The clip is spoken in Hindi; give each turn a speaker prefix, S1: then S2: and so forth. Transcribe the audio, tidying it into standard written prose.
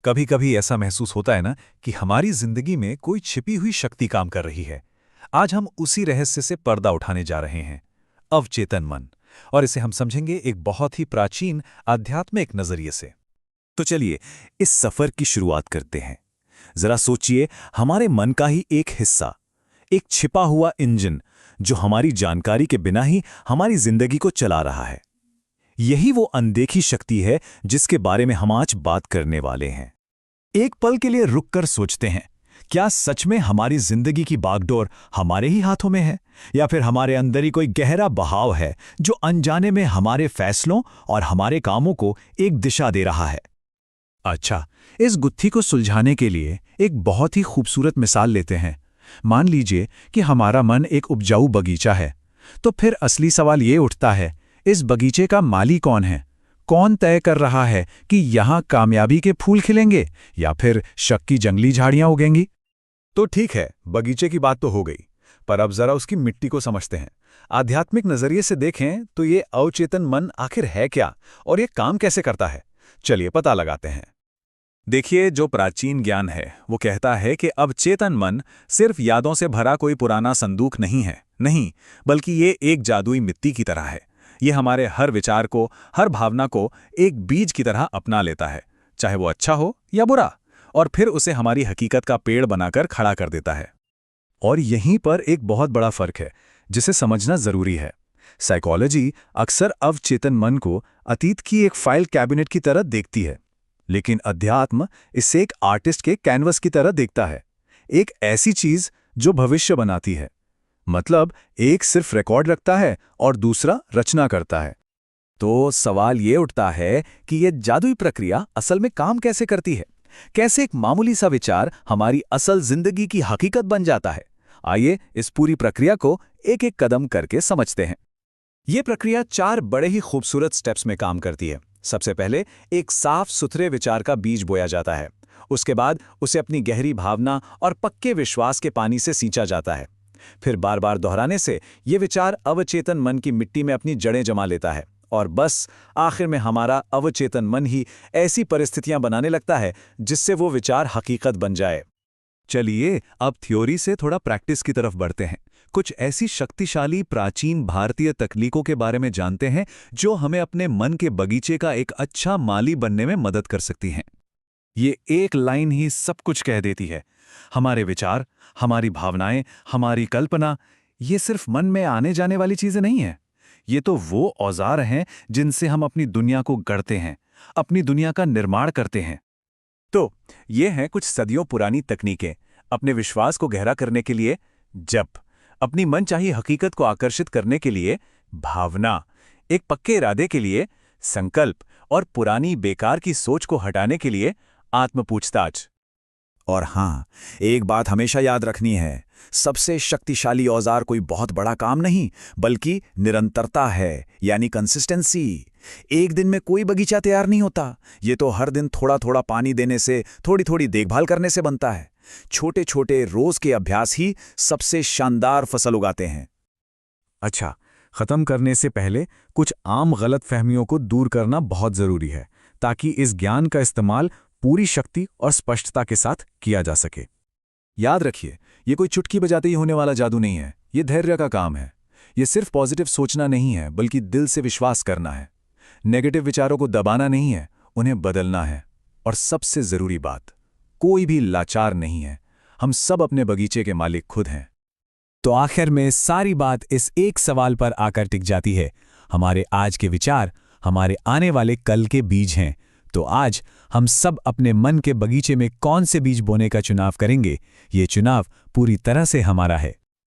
S1: कभी कभी ऐसा महसूस होता है ना कि हमारी जिंदगी में कोई छिपी हुई शक्ति काम कर रही है। आज हम उसी रहस्य से पर्दा उठाने जा रहे हैं, अवचेतन मन। और इसे हम समझेंगे एक बहुत ही प्राचीन आध्यात्मिक नजरिए से। तो चलिए इस सफर की शुरुआत करते हैं। जरा सोचिए, हमारे मन का ही एक हिस्सा, एक छिपा हुआ इंजन जो हमारी जानकारी के बिना ही हमारी जिंदगी को चला रहा है। यही वो अनदेखी शक्ति है जिसके बारे में हम आज बात करने वाले हैं। एक पल के लिए रुककर सोचते हैं, क्या सच में हमारी जिंदगी की बागडोर हमारे ही हाथों में है, या फिर हमारे अंदर ही कोई गहरा बहाव है जो अनजाने में हमारे फैसलों और हमारे कामों को एक दिशा दे रहा है। अच्छा, इस गुत्थी को सुलझाने के लिए एक बहुत ही खूबसूरत मिसाल लेते हैं। मान लीजिए कि हमारा मन एक उपजाऊ बगीचा है। तो फिर असली सवाल ये उठता है, इस बगीचे का माली कौन है? कौन तय कर रहा है कि यहाँ कामयाबी के फूल खिलेंगे या फिर शक की जंगली झाड़ियां उगेंगी? तो ठीक है, बगीचे की बात तो हो गई, पर अब जरा उसकी मिट्टी को समझते हैं। आध्यात्मिक नजरिए से देखें तो ये अवचेतन मन आखिर है क्या और ये काम कैसे करता है? चलिए पता लगाते हैं। देखिए, जो प्राचीन ज्ञान है वो कहता है कि अवचेतन मन सिर्फ यादों से भरा कोई पुराना संदूक नहीं है, नहीं, बल्कि ये एक जादुई मिट्टी की तरह है। ये हमारे हर विचार को, हर भावना को एक बीज की तरह अपना लेता है, चाहे वो अच्छा हो या बुरा, और फिर उसे हमारी हकीकत का पेड़ बनाकर खड़ा कर देता है। और यहीं पर एक बहुत बड़ा फर्क है जिसे समझना जरूरी है। साइकोलॉजी अक्सर अवचेतन मन को अतीत की एक फाइल कैबिनेट की तरह देखती है, लेकिन अध्यात्म इसे एक आर्टिस्ट के कैनवस की तरह देखता है, एक ऐसी चीज जो भविष्य बनाती है। मतलब एक सिर्फ रिकॉर्ड रखता है और दूसरा रचना करता है। तो सवाल ये उठता है कि ये जादुई प्रक्रिया असल में काम कैसे करती है? कैसे एक मामूली सा विचार हमारी असल जिंदगी की हकीकत बन जाता है? आइए इस पूरी प्रक्रिया को एक एक कदम करके समझते हैं। ये प्रक्रिया 4 बड़े ही खूबसूरत स्टेप्स में काम करती है। सबसे पहले एक साफ सुथरे विचार का बीज बोया जाता है। उसके बाद उसे अपनी गहरी भावना और पक्के विश्वास के पानी से सींचा जाता है। फिर बार बार दोहराने से ये विचार अवचेतन मन की मिट्टी में अपनी जड़ें जमा लेता है, और बस आखिर में हमारा अवचेतन मन ही ऐसी परिस्थितियां बनाने लगता है जिससे वो विचार हकीकत बन जाए। चलिए अब थ्योरी से थोड़ा प्रैक्टिस की तरफ बढ़ते हैं। कुछ ऐसी शक्तिशाली प्राचीन भारतीय तकनीकों के बारे में जानते हैं जो हमें अपने मन के बगीचे का एक अच्छा माली बनने में मदद कर सकती हैं। ये एक लाइन ही सब कुछ कह देती है। हमारे विचार, हमारी भावनाएं, हमारी कल्पना, ये सिर्फ मन में आने जाने वाली चीजें नहीं हैं। ये तो वो औजार हैं जिनसे हम अपनी दुनिया को गढ़ते हैं, अपनी दुनिया का निर्माण करते हैं। तो ये हैं कुछ सदियों पुरानी तकनीकें। अपने विश्वास को गहरा करने के लिए जप, अपनी मनचाही हकीकत को आकर्षित करने के लिए भावना, एक पक्के इरादे के लिए संकल्प, और पुरानी बेकार की सोच को हटाने के लिए आत्म पूछताछ। और हाँ, एक बात हमेशा याद रखनी है, सबसे शक्तिशाली औजार कोई बहुत बड़ा काम नहीं, बल्कि निरंतरता है, यानी कंसिस्टेंसी। एक दिन में कोई बगीचा तैयार नहीं होता। ये तो हर दिन थोड़ा थोड़ा पानी देने से, थोड़ी थोड़ी देखभाल करने से बनता है। छोटे छोटे रोज के अभ्यास ही सबसे शानदार फसल उगाते हैं। अच्छा, खत्म करने से पहले कुछ आम गलतफहमियों को दूर करना बहुत जरूरी है, ताकि इस ज्ञान का इस्तेमाल पूरी शक्ति और स्पष्टता के साथ किया जा सके। याद रखिए, ये कोई चुटकी बजाते ही होने वाला जादू नहीं है। ये धैर्य का काम है। ये सिर्फ पॉजिटिव सोचना नहीं है, बल्कि दिल से विश्वास करना है। नेगेटिव विचारों को दबाना नहीं है, उन्हें बदलना है। और सबसे जरूरी बात, कोई भी लाचार नहीं है। हम सब अपने बगीचे के मालिक खुद हैं। तो आखिर में सारी बात इस एक सवाल पर आकर टिक जाती है, हमारे आज के विचार हमारे आने वाले कल के बीज हैं। तो आज हम सब अपने मन के बगीचे में कौन से बीज बोने का चुनाव करेंगे? ये चुनाव पूरी तरह से हमारा है।